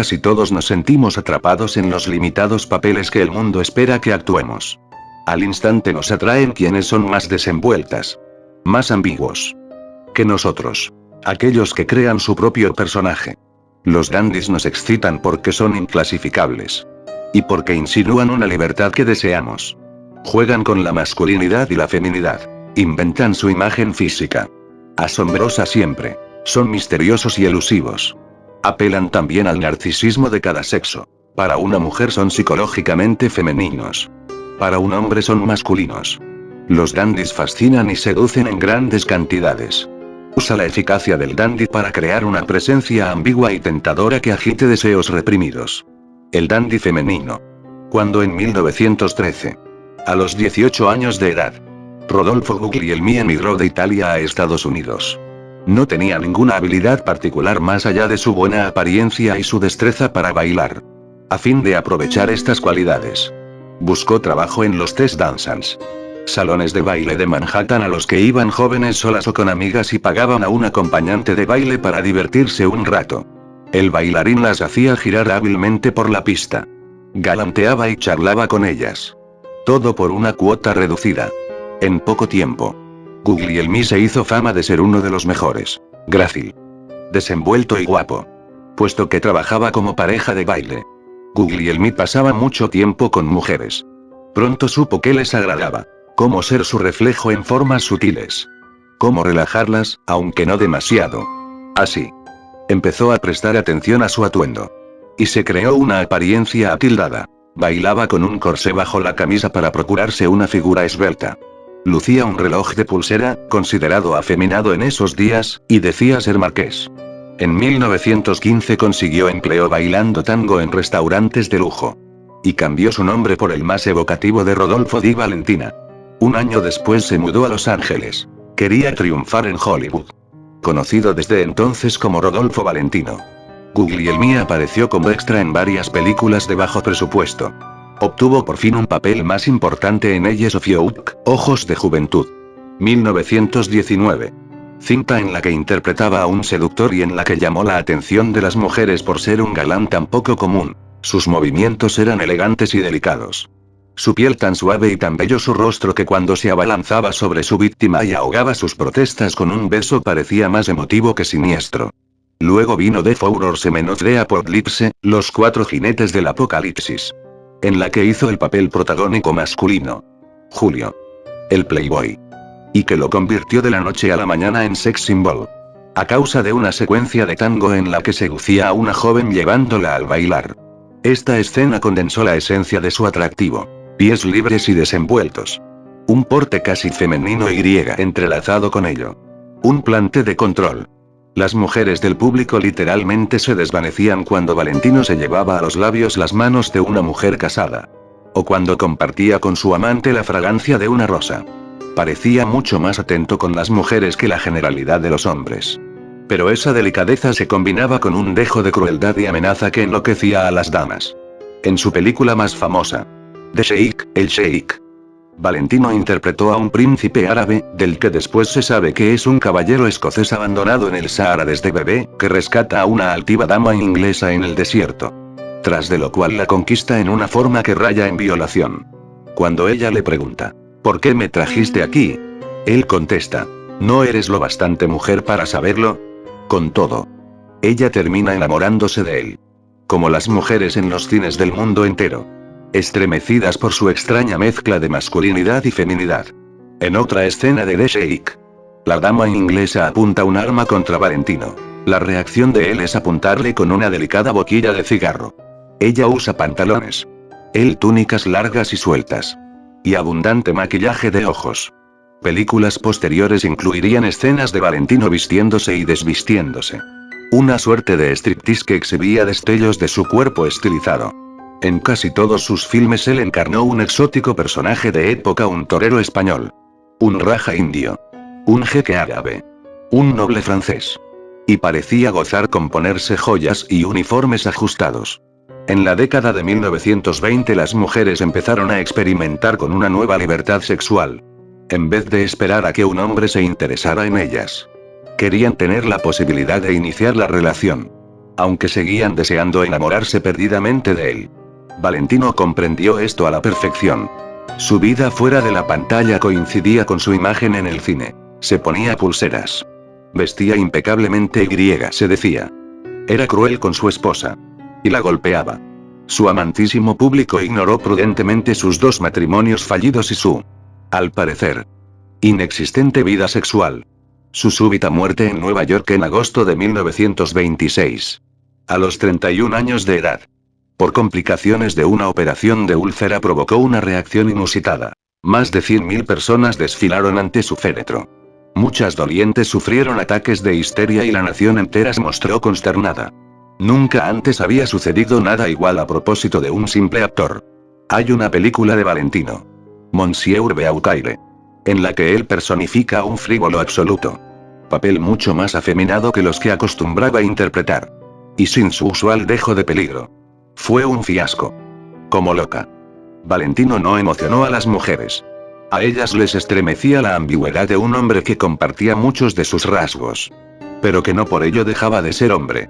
casi todos nos sentimos atrapados en los limitados papeles que el mundo espera que actuemos. Al instante nos atraen quienes son más desenvueltas, más ambiguos que nosotros. Aquellos que crean su propio personaje. Los dandis nos excitan porque son inclasificables. Y porque insinúan una libertad que deseamos. Juegan con la masculinidad y la feminidad. Inventan su imagen física. Asombrosa siempre. Son misteriosos y elusivos. Apelan también al narcisismo de cada sexo. Para una mujer son psicológicamente femeninos. Para un hombre son masculinos. Los dandis fascinan y seducen en grandes cantidades. Usa la eficacia del dandy para crear una presencia ambigua y tentadora que agite deseos reprimidos. El dandy femenino. Cuando en 1913, a los 18 años de edad, Rodolfo Guglielmi emigró de Italia a Estados Unidos. No tenía ninguna habilidad particular más allá de su buena apariencia y su destreza para bailar. A fin de aprovechar estas cualidades, buscó trabajo en los test dances, salones de baile de Manhattan a los que iban jóvenes solas o con amigas y pagaban a un acompañante de baile para divertirse un rato. El bailarín las hacía girar hábilmente por la pista. Galanteaba y charlaba con ellas. Todo por una cuota reducida. En poco tiempo, Guglielmi se hizo fama de ser uno de los mejores. Grácil, desenvuelto y guapo. Puesto que trabajaba como pareja de baile, Guglielmi pasaba mucho tiempo con mujeres. Pronto supo qué les agradaba. Cómo ser su reflejo en formas sutiles. Cómo relajarlas, aunque no demasiado. Así, empezó a prestar atención a su atuendo. Y se creó una apariencia atildada. Bailaba con un corsé bajo la camisa para procurarse una figura esbelta. Lucía un reloj de pulsera, considerado afeminado en esos días, y decía ser marqués. En 1915 consiguió empleo bailando tango en restaurantes de lujo. Y cambió su nombre por el más evocativo de Rodolfo Di Valentina. Un año después se mudó a Los Ángeles. Quería triunfar en Hollywood. Conocido desde entonces como Rodolfo Valentino, Guglielmi apareció como extra en varias películas de bajo presupuesto. Obtuvo por fin un papel más importante en Eyes of Youth, Ojos de Juventud. 1919. Cinta en la que interpretaba a un seductor y en la que llamó la atención de las mujeres por ser un galán tan poco común. Sus movimientos eran elegantes y delicados. Su piel tan suave y tan bello su rostro que cuando se abalanzaba sobre su víctima y ahogaba sus protestas con un beso parecía más emotivo que siniestro. Luego vino The Furor de Apocalypse, Los Cuatro Jinetes del Apocalipsis, en la que hizo el papel protagónico masculino. Julio, el Playboy. Y que lo convirtió de la noche a la mañana en sex symbol. A causa de una secuencia de tango en la que seducía a una joven llevándola al bailar. Esta escena condensó la esencia de su atractivo. Pies libres y desenvueltos. Un porte casi femenino y griega entrelazado con ello. Un plante de control. Las mujeres del público literalmente se desvanecían cuando Valentino se llevaba a los labios las manos de una mujer casada. O cuando compartía con su amante la fragancia de una rosa. Parecía mucho más atento con las mujeres que la generalidad de los hombres. Pero esa delicadeza se combinaba con un dejo de crueldad y amenaza que enloquecía a las damas. En su película más famosa, The Sheik, el Sheik, Valentino interpretó a un príncipe árabe, del que después se sabe que es un caballero escocés abandonado en el Sahara desde bebé, que rescata a una altiva dama inglesa en el desierto. Tras de lo cual la conquista en una forma que raya en violación. Cuando ella le pregunta, ¿por qué me trajiste aquí?, él contesta, ¿no eres lo bastante mujer para saberlo? Con todo, ella termina enamorándose de él. Como las mujeres en los cines del mundo entero. Estremecidas por su extraña mezcla de masculinidad y feminidad. En otra escena de The Sheik, la dama inglesa apunta un arma contra Valentino. La reacción de él es apuntarle con una delicada boquilla de cigarro. Ella usa pantalones. Él túnicas largas y sueltas. Y abundante maquillaje de ojos. Películas posteriores incluirían escenas de Valentino vistiéndose y desvistiéndose. Una suerte de striptease que exhibía destellos de su cuerpo estilizado. En casi todos sus filmes él encarnó un exótico personaje de época, un torero español, un raja indio, un jeque árabe, un noble francés. Y parecía gozar con ponerse joyas y uniformes ajustados. En la década de 1920 las mujeres empezaron a experimentar con una nueva libertad sexual. En vez de esperar a que un hombre se interesara en ellas, querían tener la posibilidad de iniciar la relación. aunque seguían deseando enamorarse perdidamente de él. Valentino comprendió esto a la perfección. Su vida fuera de la pantalla coincidía con su imagen en el cine. Se ponía pulseras. Vestía impecablemente y se decía. Era cruel con su esposa. Y la golpeaba. Su amantísimo público ignoró prudentemente sus 2 matrimonios fallidos y su, al parecer, inexistente vida sexual. Su súbita muerte en Nueva York en agosto de 1926. A los 31 años de edad. Por complicaciones de una operación de úlcera provocó una reacción inusitada. Más de 100.000 personas desfilaron ante su féretro. Muchas dolientes sufrieron ataques de histeria y la nación entera se mostró consternada. Nunca antes había sucedido nada igual a propósito de un simple actor. Hay una película de Valentino, Monsieur Beaucaire, en la que él personifica a un frívolo absoluto. Papel mucho más afeminado que los que acostumbraba interpretar. Y sin su usual dejo de peligro. Fue un fiasco. Como loca. Valentino no emocionó a las mujeres. A ellas les estremecía la ambigüedad de un hombre que compartía muchos de sus rasgos. Pero que no por ello dejaba de ser hombre.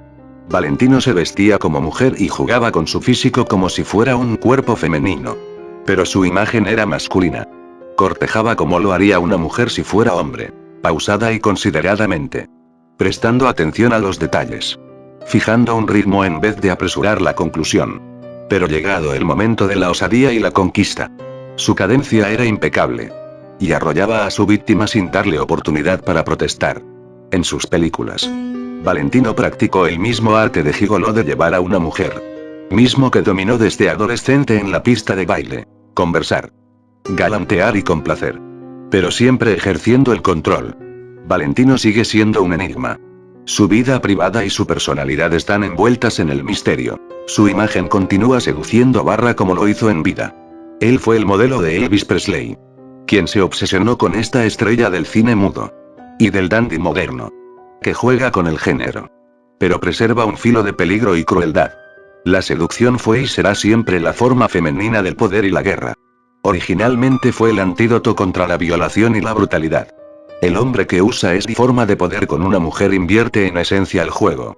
Valentino se vestía como mujer y jugaba con su físico como si fuera un cuerpo femenino. Pero su imagen era masculina. Cortejaba como lo haría una mujer si fuera hombre. Pausada y consideradamente. Prestando atención a los detalles. Fijando un ritmo en vez de apresurar la conclusión. Pero llegado el momento de la osadía y la conquista. Su cadencia era impecable. Y arrollaba a su víctima sin darle oportunidad para protestar. En sus películas, Valentino practicó el mismo arte de gigoló de llevar a una mujer. Mismo que dominó desde adolescente en la pista de baile. Conversar. Galantear y complacer. Pero siempre ejerciendo el control. Valentino sigue siendo un enigma. Su vida privada y su personalidad están envueltas en el misterio. Su imagen continúa seduciendo como lo hizo en vida. Él fue el modelo de Elvis Presley. Quien se obsesionó con esta estrella del cine mudo. Y del dandy moderno. Que juega con el género. Pero preserva un filo de peligro y crueldad. La seducción fue y será siempre la forma femenina del poder y la guerra. Originalmente fue el antídoto contra la violación y la brutalidad. El hombre que usa esta forma de poder con una mujer invierte en esencia el juego.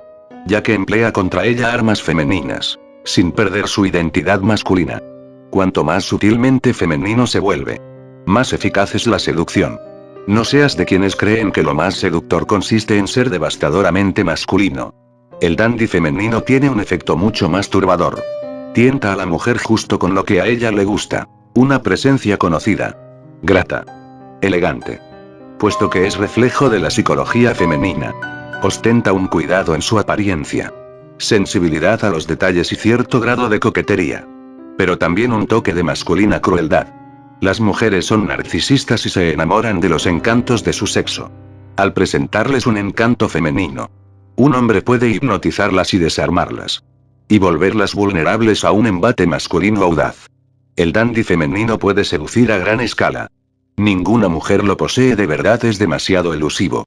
Ya que emplea contra ella armas femeninas. Sin perder su identidad masculina. Cuanto más sutilmente femenino se vuelve, más eficaz es la seducción. No seas de quienes creen que lo más seductor consiste en ser devastadoramente masculino. El dandy femenino tiene un efecto mucho más turbador. Tienta a la mujer justo con lo que a ella le gusta. Una presencia conocida. Grata. Elegante. Puesto que es reflejo de la psicología femenina. Ostenta un cuidado en su apariencia. Sensibilidad a los detalles y cierto grado de coquetería. Pero también un toque de masculina crueldad. Las mujeres son narcisistas y se enamoran de los encantos de su sexo. Al presentarles un encanto femenino, un hombre puede hipnotizarlas y desarmarlas. Y volverlas vulnerables a un embate masculino audaz. El dandy femenino puede seducir a gran escala. Ninguna mujer lo posee de verdad, es demasiado elusivo.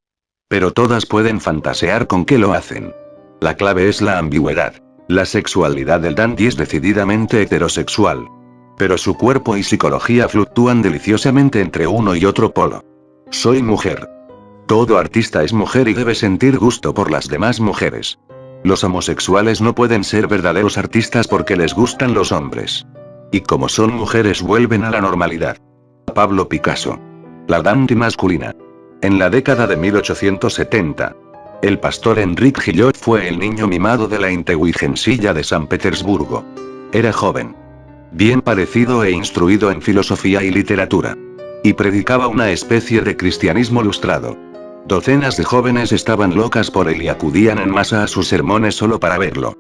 Pero todas pueden fantasear con que lo hacen. La clave es la ambigüedad. La sexualidad del dandy es decididamente heterosexual. Pero su cuerpo y psicología fluctúan deliciosamente entre uno y otro polo. Soy mujer. Todo artista es mujer y debe sentir gusto por las demás mujeres. Los homosexuales no pueden ser verdaderos artistas porque les gustan los hombres. Y como son mujeres vuelven a la normalidad. Pablo Picasso. La dandy masculina. En la década de 1870. El pastor Enrique Gillot fue el niño mimado de la inteligentsia de San Petersburgo. Era joven. Bien parecido e instruido en filosofía y literatura. Y predicaba una especie de cristianismo lustrado. Docenas de jóvenes estaban locas por él y acudían en masa a sus sermones solo para verlo.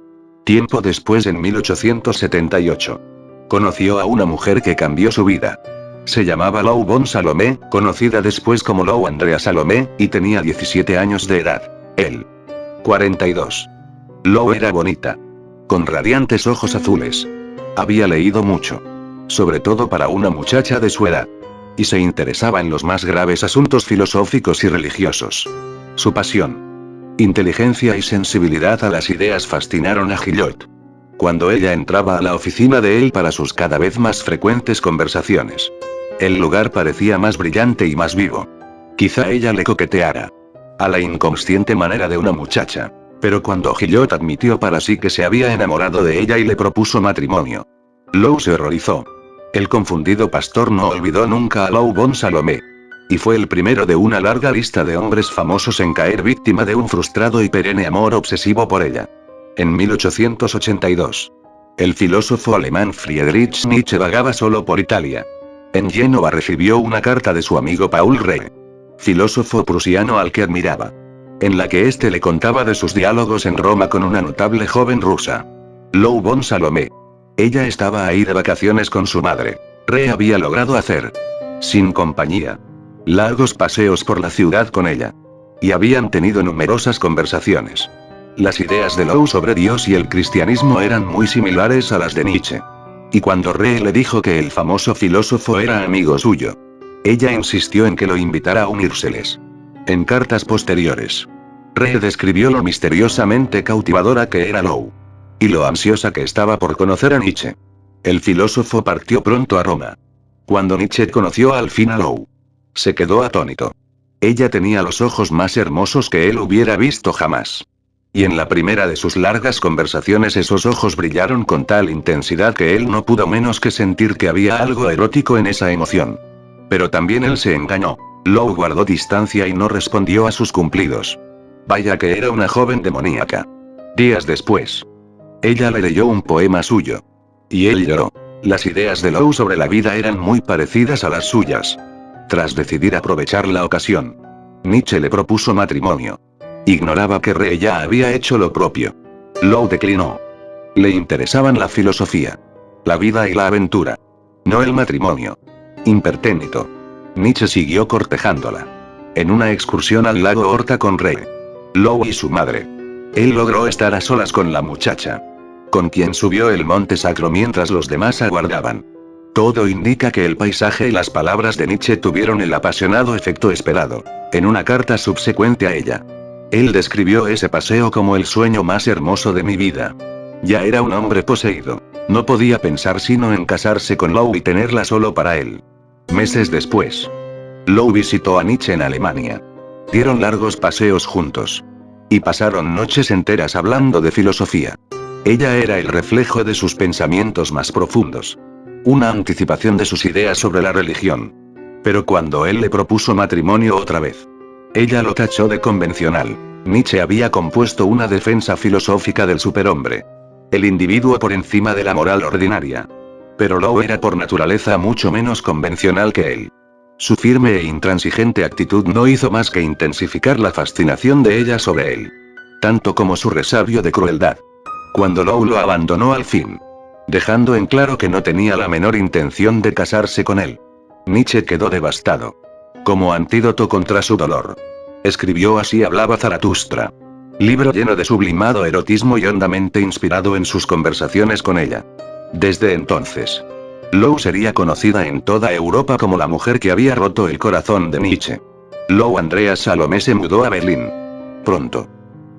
Tiempo después, en 1878. Conoció a una mujer que cambió su vida. Se llamaba Lou von Salomé, conocida después como Lou Andrea Salomé, y tenía 17 años de edad. Él. 42. Lou era bonita. Con radiantes ojos azules. Había leído mucho. Sobre todo para una muchacha de su edad. Y se interesaba en los más graves asuntos filosóficos y religiosos. Su pasión, inteligencia y sensibilidad a las ideas fascinaron a Gillot. Cuando ella entraba a la oficina de él para sus cada vez más frecuentes conversaciones, el lugar parecía más brillante y más vivo. Quizá ella le coqueteara. A la inconsciente manera de una muchacha. Pero cuando Gillot admitió para sí que se había enamorado de ella y le propuso matrimonio, Lou se horrorizó. El confundido pastor no olvidó nunca a Lou von Salomé. Y fue el primero de una larga lista de hombres famosos en caer víctima de un frustrado y perenne amor obsesivo por ella. En 1882, el filósofo alemán Friedrich Nietzsche vagaba solo por Italia. En Génova recibió una carta de su amigo Paul Rée, filósofo prusiano al que admiraba, en la que éste le contaba de sus diálogos en Roma con una notable joven rusa, Lou von Salomé. Ella estaba ahí de vacaciones con su madre. Rée había logrado hacer, sin compañía, largos paseos por la ciudad con ella. Y habían tenido numerosas conversaciones. Las ideas de Lou sobre Dios y el cristianismo eran muy similares a las de Nietzsche. Y cuando Rée le dijo que el famoso filósofo era amigo suyo, ella insistió en que lo invitara a unírseles. En cartas posteriores, Rée describió lo misteriosamente cautivadora que era Lou. Y lo ansiosa que estaba por conocer a Nietzsche. El filósofo partió pronto a Roma. Cuando Nietzsche conoció al fin a Lou, se quedó atónito. Ella tenía los ojos más hermosos que él hubiera visto jamás. Y en la primera de sus largas conversaciones esos ojos brillaron con tal intensidad que él no pudo menos que sentir que había algo erótico en esa emoción. Pero también él se engañó. Lou guardó distancia y no respondió a sus cumplidos. Vaya que era una joven demoníaca. Días después, ella le leyó un poema suyo. Y él lloró. Las ideas de Lou sobre la vida eran muy parecidas a las suyas. Tras decidir aprovechar la ocasión, Nietzsche le propuso matrimonio. Ignoraba que Rée ya había hecho lo propio. Lou declinó. Le interesaban la filosofía, la vida y la aventura, no el matrimonio. Impertérrito. Nietzsche siguió cortejándola. En una excursión al lago Horta con Rée, Lou y su madre, él logró estar a solas con la muchacha, con quien subió el monte sacro mientras los demás aguardaban. Todo indica que el paisaje y las palabras de Nietzsche tuvieron el apasionado efecto esperado. En una carta subsecuente a ella, él describió ese paseo como el sueño más hermoso de mi vida. Ya era un hombre poseído. No podía pensar sino en casarse con Lou y tenerla solo para él. Meses después, Lou visitó a Nietzsche en Alemania. Dieron largos paseos juntos. Y pasaron noches enteras hablando de filosofía. Ella era el reflejo de sus pensamientos más profundos. Una anticipación de sus ideas sobre la religión. Pero cuando él le propuso matrimonio otra vez, ella lo tachó de convencional. Nietzsche había compuesto una defensa filosófica del superhombre, el individuo por encima de la moral ordinaria. Pero Lou era por naturaleza mucho menos convencional que él. Su firme e intransigente actitud no hizo más que intensificar la fascinación de ella sobre él, tanto como su resabio de crueldad. Cuando Lou lo abandonó al fin, dejando en claro que no tenía la menor intención de casarse con él, Nietzsche quedó devastado. Como antídoto contra su dolor, escribió Así hablaba Zaratustra, libro lleno de sublimado erotismo y hondamente inspirado en sus conversaciones con ella. Desde entonces, Lou sería conocida en toda Europa como la mujer que había roto el corazón de Nietzsche. Lou Andreas Salomé se mudó a Berlín. Pronto,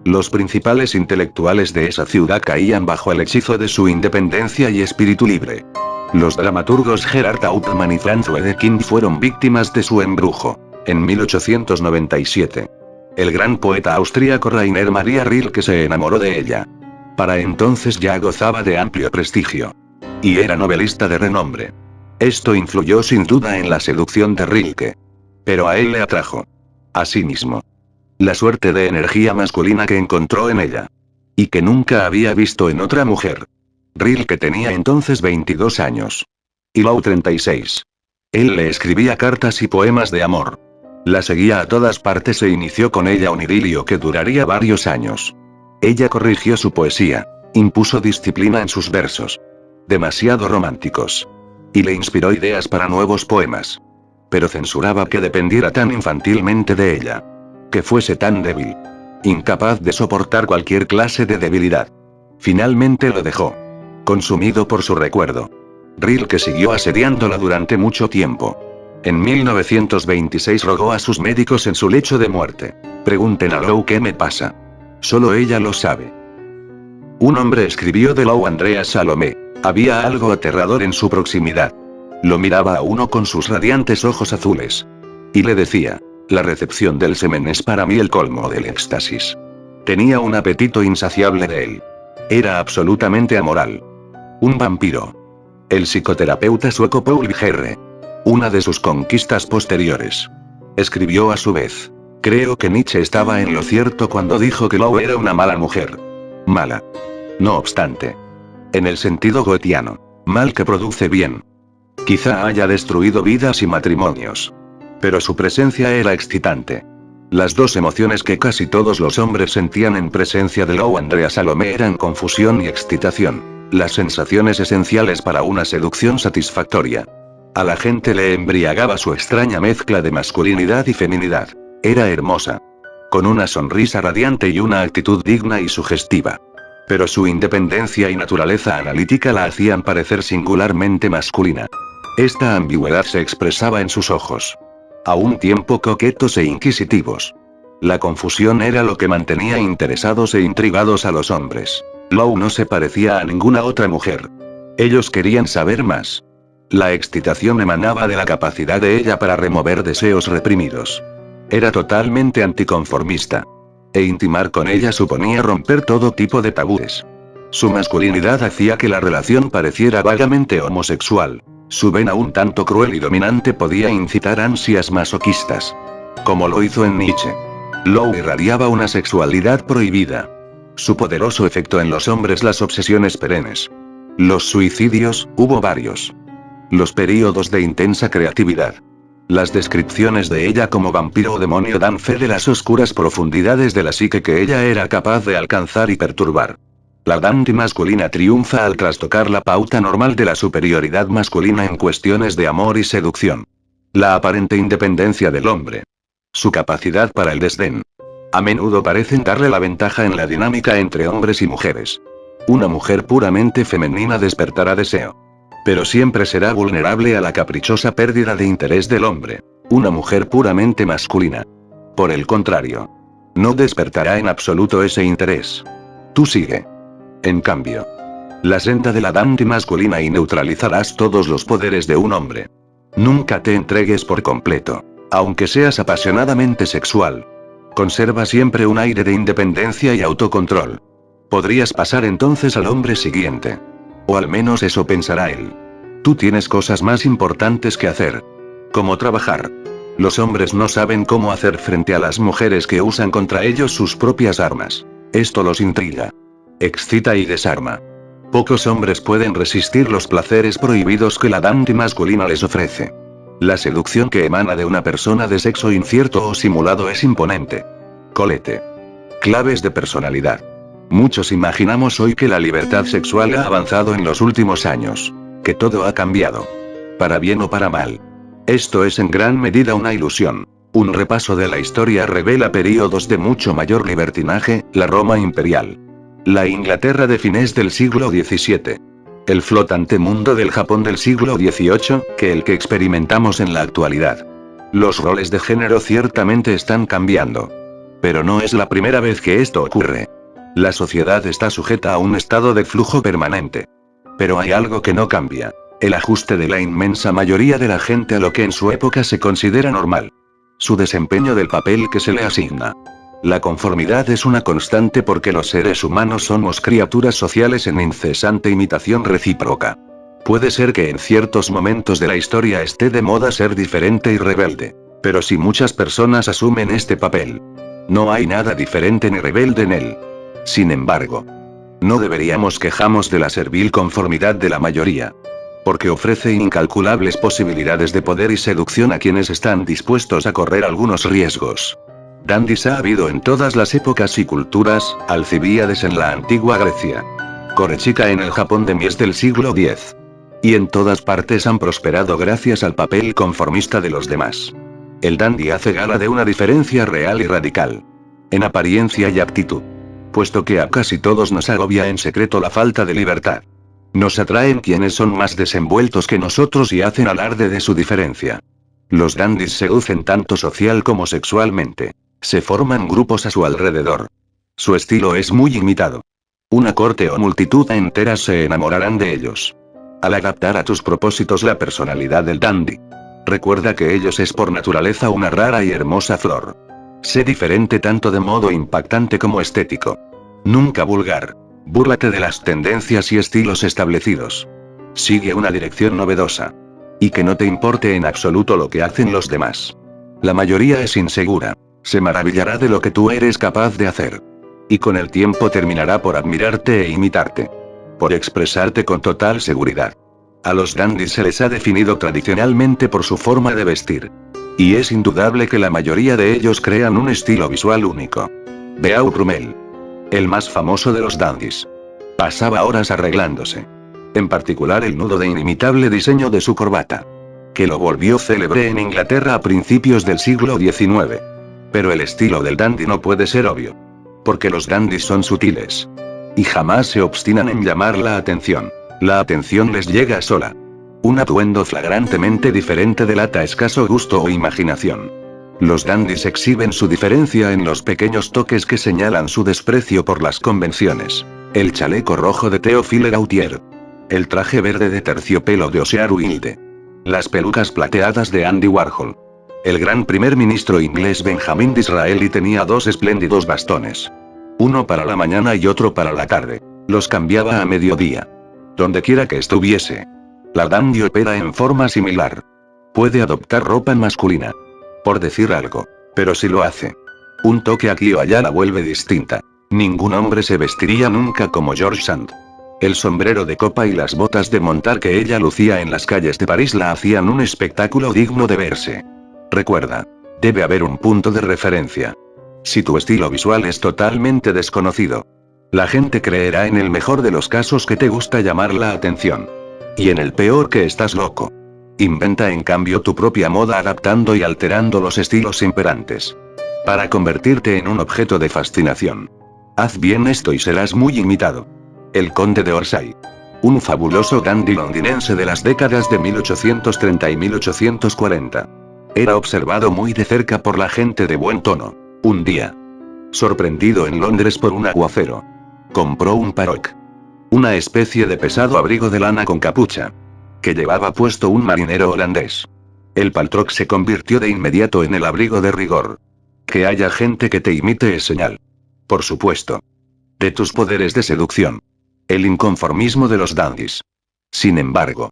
los principales intelectuales de esa ciudad caían bajo el hechizo de su independencia y espíritu libre. Los dramaturgos Gerhard Hauptmann y Franz Wedekind fueron víctimas de su embrujo. En 1897, el gran poeta austríaco Rainer Maria Rilke se enamoró de ella. Para entonces ya gozaba de amplio prestigio. Y era novelista de renombre. Esto influyó sin duda en la seducción de Rilke. Pero a él le atrajo, asimismo, la suerte de energía masculina que encontró en ella. Y que nunca había visto en otra mujer. Rilke tenía entonces 22 años. Y Lou 36. Él le escribía cartas y poemas de amor. La seguía a todas partes e inició con ella un idilio que duraría varios años. Ella corrigió su poesía, impuso disciplina en sus versos, demasiado románticos, y le inspiró ideas para nuevos poemas. Pero censuraba que dependiera tan infantilmente de ella, que fuese tan débil, incapaz de soportar cualquier clase de debilidad. Finalmente lo dejó, consumido por su recuerdo. Rilke siguió asediándola durante mucho tiempo. En 1926 rogó a sus médicos en su lecho de muerte: pregunten a Lou qué me pasa. Solo ella lo sabe. Un hombre escribió de Lou Andreas Salomé: había algo aterrador en su proximidad. Lo miraba a uno con sus radiantes ojos azules. Y le decía: la recepción del semen es para mí el colmo del éxtasis. Tenía un apetito insaciable de él. Era absolutamente amoral. Un vampiro. El psicoterapeuta sueco Paul Gerre. Una de sus conquistas posteriores. Escribió a su vez. Creo que Nietzsche estaba en lo cierto cuando dijo que Lou era una mala mujer. Mala. No obstante. En el sentido goetiano. Mal que produce bien. Quizá haya destruido vidas y matrimonios. Pero su presencia era excitante. Las dos emociones que casi todos los hombres sentían en presencia de Lou Andrea Salomé eran confusión y excitación. Las sensaciones esenciales para una seducción satisfactoria. A la gente le embriagaba su extraña mezcla de masculinidad y feminidad. Era hermosa. Con una sonrisa radiante y una actitud digna y sugestiva. Pero su independencia y naturaleza analítica la hacían parecer singularmente masculina. Esta ambigüedad se expresaba en sus ojos. A un tiempo coquetos e inquisitivos. La confusión era lo que mantenía interesados e intrigados a los hombres. Lou no se parecía a ninguna otra mujer. Ellos querían saber más. La excitación emanaba de la capacidad de ella para remover deseos reprimidos. Era totalmente anticonformista. E intimar con ella suponía romper todo tipo de tabúes. Su masculinidad hacía que la relación pareciera vagamente homosexual. Su vena un tanto cruel y dominante podía incitar ansias masoquistas. Como lo hizo en Nietzsche. Lou irradiaba una sexualidad prohibida. Su poderoso efecto en los hombres, las obsesiones perennes. Los suicidios, hubo varios. Los períodos de intensa creatividad. Las descripciones de ella como vampiro o demonio dan fe de las oscuras profundidades de la psique que ella era capaz de alcanzar y perturbar. La dandy masculina triunfa al trastocar la pauta normal de la superioridad masculina en cuestiones de amor y seducción. La aparente independencia del hombre. Su capacidad para el desdén. A menudo parecen darle la ventaja en la dinámica entre hombres y mujeres. Una mujer puramente femenina despertará deseo. Pero siempre será vulnerable a la caprichosa pérdida de interés del hombre. Una mujer puramente masculina. Por el contrario. No despertará en absoluto ese interés. Tú sigue. En cambio. La senda de la dandy masculina y neutralizarás todos los poderes de un hombre. Nunca te entregues por completo. Aunque seas apasionadamente sexual. Conserva siempre un aire de independencia y autocontrol. Podrías pasar entonces al hombre siguiente. O al menos eso pensará él. Tú tienes cosas más importantes que hacer. Como trabajar. Los hombres no saben cómo hacer frente a las mujeres que usan contra ellos sus propias armas. Esto los intriga. Excita y desarma. Pocos hombres pueden resistir los placeres prohibidos que la dandy masculina les ofrece. La seducción que emana de una persona de sexo incierto o simulado es imponente. Colete. Claves de personalidad. Muchos imaginamos hoy que la libertad sexual ha avanzado en los últimos años. Que todo ha cambiado. Para bien o para mal. Esto es en gran medida una ilusión. Un repaso de la historia revela períodos de mucho mayor libertinaje, la Roma imperial. La Inglaterra de fines del siglo XVII. El flotante mundo del Japón del siglo XVIII, que el que experimentamos en la actualidad. Los roles de género ciertamente están cambiando. Pero no es la primera vez que esto ocurre. La sociedad está sujeta a un estado de flujo permanente. Pero hay algo que no cambia. El ajuste de la inmensa mayoría de la gente a lo que en su época se considera normal. Su desempeño del papel que se le asigna. La conformidad es una constante porque los seres humanos somos criaturas sociales en incesante imitación recíproca. Puede ser que en ciertos momentos de la historia esté de moda ser diferente y rebelde. Pero si muchas personas asumen este papel, no hay nada diferente ni rebelde en él. Sin embargo, no deberíamos quejarnos de la servil conformidad de la mayoría. Porque ofrece incalculables posibilidades de poder y seducción a quienes están dispuestos a correr algunos riesgos. Dandys ha habido en todas las épocas y culturas, Alcibíades en la antigua Grecia. Korechika en el Japón de Mies del siglo X. Y en todas partes han prosperado gracias al papel conformista de los demás. El dandy hace gala de una diferencia real y radical. En apariencia y actitud. Puesto que a casi todos nos agobia en secreto la falta de libertad. Nos atraen quienes son más desenvueltos que nosotros y hacen alarde de su diferencia. Los dandys seducen tanto social como sexualmente. Se forman grupos a su alrededor. Su estilo es muy imitado. Una corte o multitud entera se enamorarán de ellos. Al adaptar a tus propósitos la personalidad del dandy. Recuerda que ellos es por naturaleza una rara y hermosa flor. Sé diferente tanto de modo impactante como estético. Nunca vulgar. Búrlate de las tendencias y estilos establecidos. Sigue una dirección novedosa. Y que no te importe en absoluto lo que hacen los demás. La mayoría es insegura. Se maravillará de lo que tú eres capaz de hacer. Y con el tiempo terminará por admirarte e imitarte. Por expresarte con total seguridad. A los dandies se les ha definido tradicionalmente por su forma de vestir. Y es indudable que la mayoría de ellos crean un estilo visual único. Beau Brummel. El más famoso de los dandies. Pasaba horas arreglándose. En particular el nudo de inimitable diseño de su corbata. Que lo volvió célebre en Inglaterra a principios del siglo XIX. Pero el estilo del dandy no puede ser obvio. Porque los dandies son sutiles. Y jamás se obstinan en llamar la atención. La atención les llega sola. Un atuendo flagrantemente diferente delata escaso gusto o imaginación. Los dandies exhiben su diferencia en los pequeños toques que señalan su desprecio por las convenciones. El chaleco rojo de Théophile Gautier. El traje verde de terciopelo de Oscar Wilde. Las pelucas plateadas de Andy Warhol. El gran primer ministro inglés Benjamin Disraeli tenía dos espléndidos bastones. Uno para la mañana y otro para la tarde. Los cambiaba a mediodía. Donde quiera que estuviese. La dandy opera en forma similar. Puede adoptar ropa masculina. Por decir algo. Pero si lo hace. Un toque aquí o allá la vuelve distinta. Ningún hombre se vestiría nunca como George Sand. El sombrero de copa y las botas de montar que ella lucía en las calles de París la hacían un espectáculo digno de verse. Recuerda. Debe haber un punto de referencia. Si tu estilo visual es totalmente desconocido. La gente creerá en el mejor de los casos que te gusta llamar la atención. Y en el peor que estás loco. Inventa en cambio tu propia moda adaptando y alterando los estilos imperantes. Para convertirte en un objeto de fascinación. Haz bien esto y serás muy imitado. El conde de Orsay. Un fabuloso dandy londinense de las décadas de 1830 y 1840. Era observado muy de cerca por la gente de buen tono. Un día. Sorprendido en Londres por un aguacero. Compró un paroc. Una especie de pesado abrigo de lana con capucha. Que llevaba puesto un marinero holandés. El paltroc se convirtió de inmediato en el abrigo de rigor. Que haya gente que te imite es señal. Por supuesto. De tus poderes de seducción. El inconformismo de los dandies. Sin embargo.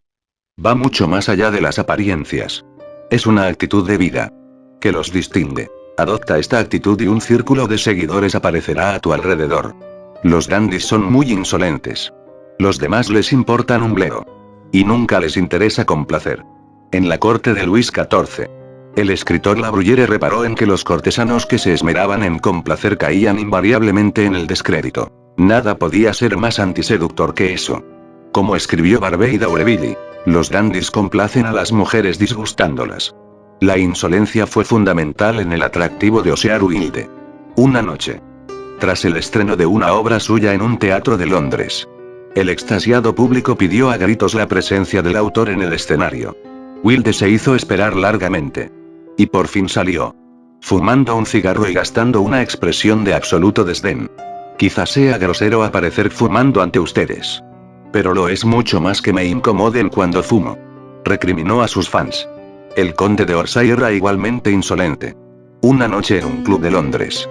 Va mucho más allá de las apariencias. Es una actitud de vida. Que los distingue. Adopta esta actitud y un círculo de seguidores aparecerá a tu alrededor. Los dandies son muy insolentes. Los demás les importan un bledo. Y nunca les interesa complacer. En la corte de Luis XIV. El escritor La Bruyère reparó en que los cortesanos que se esmeraban en complacer caían invariablemente en el descrédito. Nada podía ser más antiseductor que eso. Como escribió Barbey d'Aurevilly, los dandies complacen a las mujeres disgustándolas. La insolencia fue fundamental en el atractivo de Oscar Wilde. Una noche. Tras el estreno de una obra suya en un teatro de Londres. El extasiado público pidió a gritos la presencia del autor en el escenario. Wilde se hizo esperar largamente. Y por fin salió. Fumando un cigarro y gastando una expresión de absoluto desdén. Quizás sea grosero aparecer fumando ante ustedes. Pero lo es mucho más que me incomoden cuando fumo. Recriminó a sus fans. El conde de Orsay era igualmente insolente. Una noche en un club de Londres.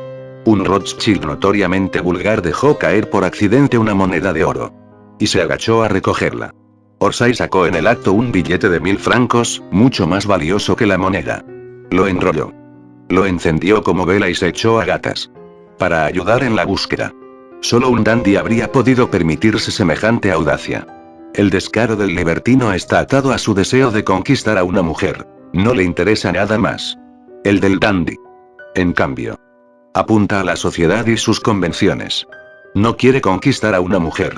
Un Rothschild notoriamente vulgar dejó caer por accidente una moneda de oro. Y se agachó a recogerla. Orsay sacó en el acto un billete de 1000 francos, mucho más valioso que la moneda. Lo enrolló. Lo encendió como vela y se echó a gatas. Para ayudar en la búsqueda. Solo un dandy habría podido permitirse semejante audacia. El descaro del libertino está atado a su deseo de conquistar a una mujer. No le interesa nada más. El del dandy. En cambio. Apunta a la sociedad y sus convenciones. No quiere conquistar a una mujer.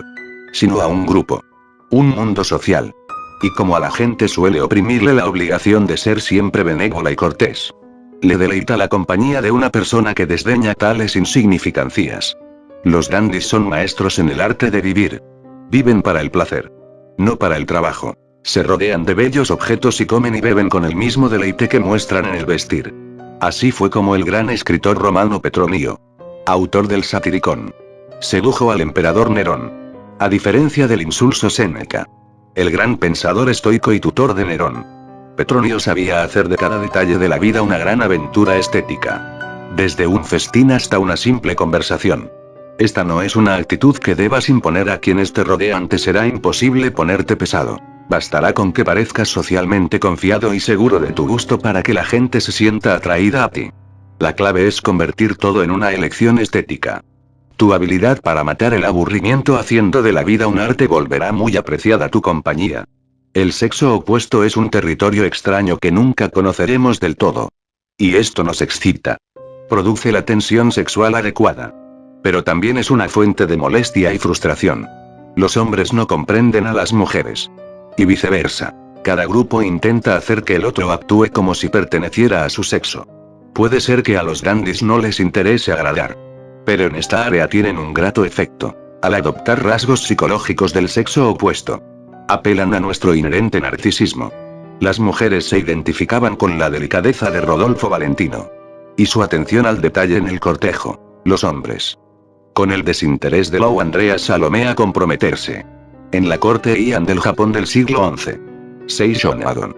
Sino a un grupo. Un mundo social. Y como a la gente suele oprimirle la obligación de ser siempre benévola y cortés. Le deleita la compañía de una persona que desdeña tales insignificancias. Los dandies son maestros en el arte de vivir. Viven para el placer. No para el trabajo. Se rodean de bellos objetos y comen y beben con el mismo deleite que muestran en el vestir. Así fue como el gran escritor romano Petronio, autor del Satiricón, sedujo al emperador Nerón. A diferencia del insulso Séneca, el gran pensador estoico y tutor de Nerón, Petronio sabía hacer de cada detalle de la vida una gran aventura estética. Desde un festín hasta una simple conversación. Esta no es una actitud que debas imponer a quienes te rodean, te será imposible ponerte pesado. Bastará con que parezcas socialmente confiado y seguro de tu gusto para que la gente se sienta atraída a ti. La clave es convertir todo en una elección estética. Tu habilidad para matar el aburrimiento haciendo de la vida un arte volverá muy apreciada tu compañía. El sexo opuesto es un territorio extraño que nunca conoceremos del todo. Y esto nos excita. Produce la tensión sexual adecuada. Pero también es una fuente de molestia y frustración. Los hombres no comprenden a las mujeres. Y viceversa. Cada grupo intenta hacer que el otro actúe como si perteneciera a su sexo. Puede ser que a los dandis no les interese agradar. Pero en esta área tienen un grato efecto. Al adoptar rasgos psicológicos del sexo opuesto. Apelan a nuestro inherente narcisismo. Las mujeres se identificaban con la delicadeza de Rodolfo Valentino. Y su atención al detalle en el cortejo. Los hombres. Con el desinterés de Lou Andrea Salomé a comprometerse. En la corte Ian del Japón del siglo XI. Sei Shonadon.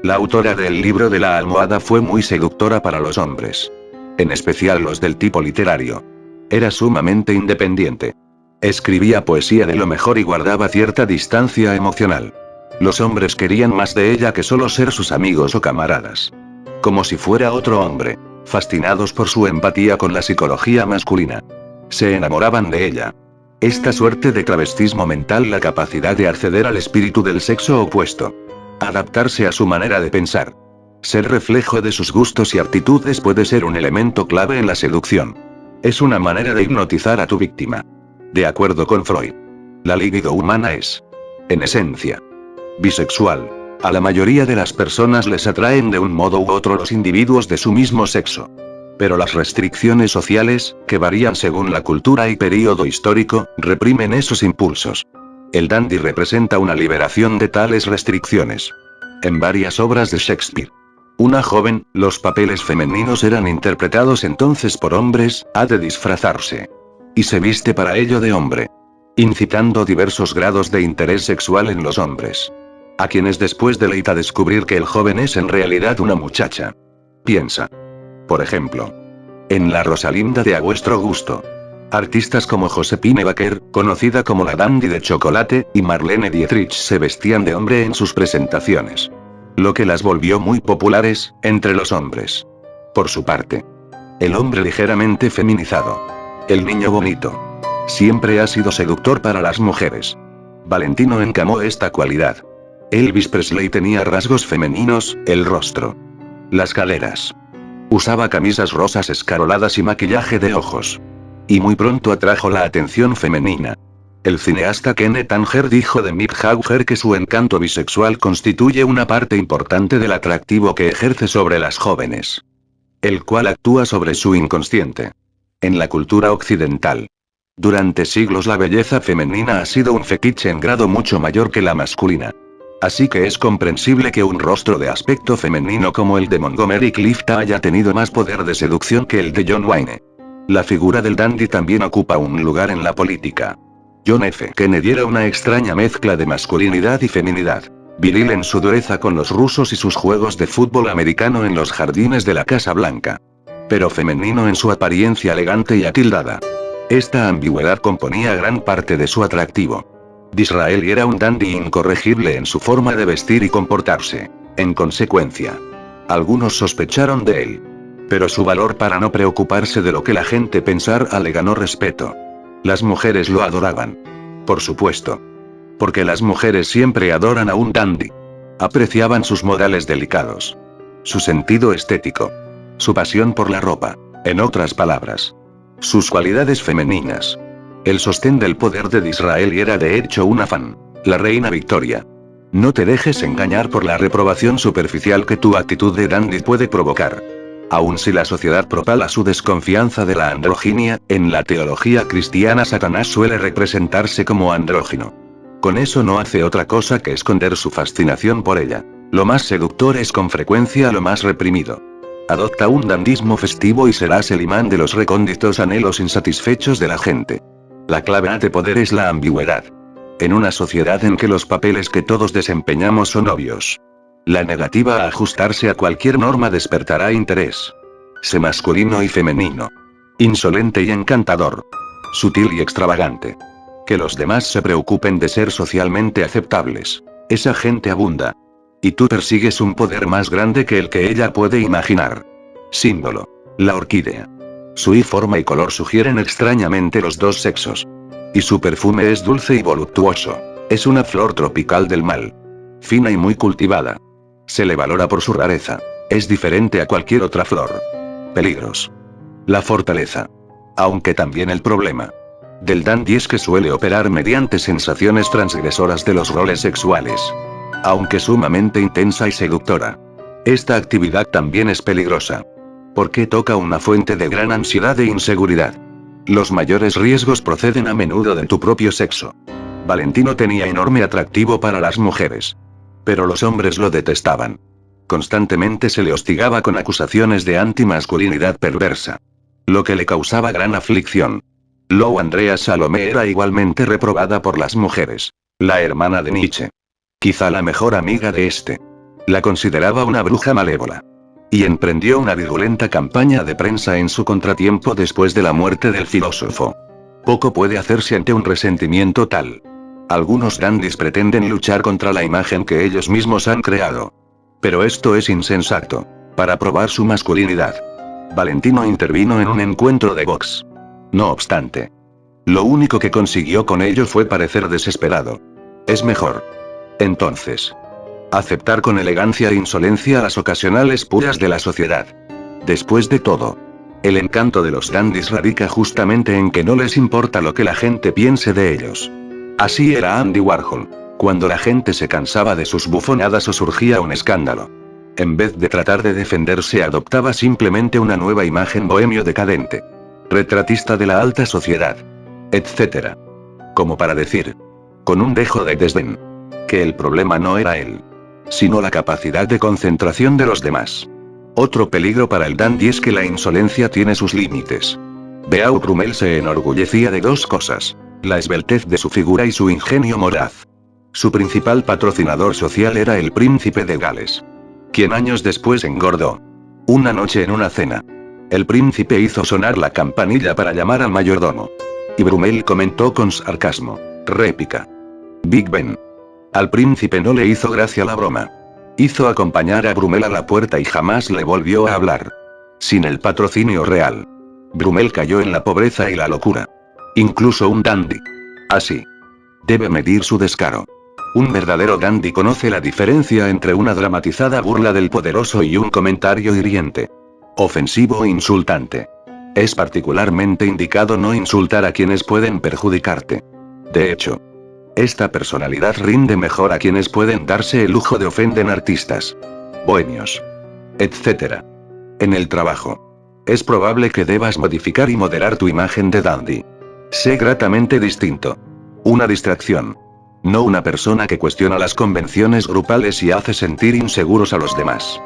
La autora del libro de la almohada fue muy seductora para los hombres. En especial los del tipo literario. Era sumamente independiente. Escribía poesía de lo mejor y guardaba cierta distancia emocional. Los hombres querían más de ella que solo ser sus amigos o camaradas. Como si fuera otro hombre, fascinados por su empatía con la psicología masculina. Se enamoraban de ella. Esta suerte de travestismo mental, la capacidad de acceder al espíritu del sexo opuesto. Adaptarse a su manera de pensar. Ser reflejo de sus gustos y aptitudes puede ser un elemento clave en la seducción. Es una manera de hipnotizar a tu víctima. De acuerdo con Freud, la libido humana es, en esencia, bisexual. A la mayoría de las personas les atraen de un modo u otro los individuos de su mismo sexo. Pero las restricciones sociales, que varían según la cultura y período histórico, reprimen esos impulsos. El dandy representa una liberación de tales restricciones. En varias obras de Shakespeare. Una joven, los papeles femeninos eran interpretados entonces por hombres, ha de disfrazarse. Y se viste para ello de hombre. Incitando diversos grados de interés sexual en los hombres. A quienes después deleita descubrir que el joven es en realidad una muchacha. Piensa. Por ejemplo. En La Rosalinda de A Vuestro Gusto. Artistas como Josepine Baker, conocida como la dandy de chocolate, y Marlene Dietrich se vestían de hombre en sus presentaciones. Lo que las volvió muy populares, entre los hombres. Por su parte. El hombre ligeramente feminizado. El niño bonito. Siempre ha sido seductor para las mujeres. Valentino encamó esta cualidad. Elvis Presley tenía rasgos femeninos, el rostro. Las caderas. Usaba camisas rosas escaroladas y maquillaje de ojos. Y muy pronto atrajo la atención femenina. El cineasta Kenneth Anger dijo de Mick Jagger que su encanto bisexual constituye una parte importante del atractivo que ejerce sobre las jóvenes. El cual actúa sobre su inconsciente. En la cultura occidental. Durante siglos la belleza femenina ha sido un fetiche en grado mucho mayor que la masculina. Así que es comprensible que un rostro de aspecto femenino como el de Montgomery Clift haya tenido más poder de seducción que el de John Wayne. La figura del dandy también ocupa un lugar en la política. John F. Kennedy era una extraña mezcla de masculinidad y feminidad. Viril en su dureza con los rusos y sus juegos de fútbol americano en los jardines de la Casa Blanca. Pero femenino en su apariencia elegante y atildada. Esta ambigüedad componía gran parte de su atractivo. Disraeli era un dandy incorregible en su forma de vestir y comportarse. En consecuencia, algunos sospecharon de él. Pero su valor para no preocuparse de lo que la gente pensara le ganó respeto. Las mujeres lo adoraban. Por supuesto. Porque las mujeres siempre adoran a un dandy. Apreciaban sus modales delicados. Su sentido estético. Su pasión por la ropa. En otras palabras. Sus cualidades femeninas. El sostén del poder de Disraeli era de hecho una fan. La reina Victoria. No te dejes engañar por la reprobación superficial que tu actitud de dandy puede provocar. Aun si la sociedad propala su desconfianza de la androginia, en la teología cristiana Satanás suele representarse como andrógino. Con eso no hace otra cosa que esconder su fascinación por ella. Lo más seductor es con frecuencia lo más reprimido. Adopta un dandismo festivo y serás el imán de los recónditos anhelos insatisfechos de la gente. La clave de poder es la ambigüedad. En una sociedad en que los papeles que todos desempeñamos son obvios. La negativa a ajustarse a cualquier norma despertará interés. Sé masculino y femenino. Insolente y encantador. Sutil y extravagante. Que los demás se preocupen de ser socialmente aceptables. Esa gente abunda. Y tú persigues un poder más grande que el que ella puede imaginar. Símbolo. La orquídea. Su forma y color sugieren extrañamente los dos sexos. Y su perfume es dulce y voluptuoso. Es una flor tropical del mal. Fina y muy cultivada. Se le valora por su rareza. Es diferente a cualquier otra flor. Peligros. La fortaleza. Aunque también el problema. Del dandy es que suele operar mediante sensaciones transgresoras de los roles sexuales. Aunque sumamente intensa y seductora. Esta actividad también es peligrosa. Porque toca una fuente de gran ansiedad e inseguridad. Los mayores riesgos proceden a menudo de tu propio sexo. Valentino tenía enorme atractivo para las mujeres. Pero los hombres lo detestaban. Constantemente se le hostigaba con acusaciones de antimasculinidad perversa. Lo que le causaba gran aflicción. Lou Andrea Salomé era igualmente reprobada por las mujeres. La hermana de Nietzsche. Quizá la mejor amiga de este. La consideraba una bruja malévola. Y emprendió una virulenta campaña de prensa en su contratiempo después de la muerte del filósofo. Poco puede hacerse ante un resentimiento tal. Algunos dandis pretenden luchar contra la imagen que ellos mismos han creado. Pero esto es insensato. Para probar su masculinidad. Valentino intervino en un encuentro de box. No obstante. Lo único que consiguió con ello fue parecer desesperado. Es mejor. Entonces. Aceptar con elegancia e insolencia las ocasionales puras de la sociedad. Después de todo. El encanto de los dandis radica justamente en que no les importa lo que la gente piense de ellos. Así era Andy Warhol. Cuando la gente se cansaba de sus bufonadas o surgía un escándalo. En vez de tratar de defenderse adoptaba simplemente una nueva imagen bohemio decadente. Retratista de la alta sociedad. Etc. Como para decir. Con un dejo de desdén. Que el problema no era él. Sino la capacidad de concentración de los demás. Otro peligro para el dandy es que la insolencia tiene sus límites. Beau Brummel se enorgullecía de dos cosas. La esbeltez de su figura y su ingenio moraz. Su principal patrocinador social era el príncipe de Gales. Quien años después engordó. Una noche en una cena. El príncipe hizo sonar la campanilla para llamar al mayordomo. Y Brummel comentó con sarcasmo. Réplica. Big Ben. Al príncipe no le hizo gracia la broma. Hizo acompañar a Brummel a la puerta y jamás le volvió a hablar. Sin el patrocinio real. Brummel cayó en la pobreza y la locura. Incluso un dandy. Así. Debe medir su descaro. Un verdadero dandy conoce la diferencia entre una dramatizada burla del poderoso y un comentario hiriente. Ofensivo o insultante. Es particularmente indicado no insultar a quienes pueden perjudicarte. De hecho. Esta personalidad rinde mejor a quienes pueden darse el lujo de ofender artistas. Bohemios. Etc. En el trabajo. Es probable que debas modificar y moderar tu imagen de dandy. Sé gratamente distinto. Una distracción. No una persona que cuestiona las convenciones grupales y hace sentir inseguros a los demás.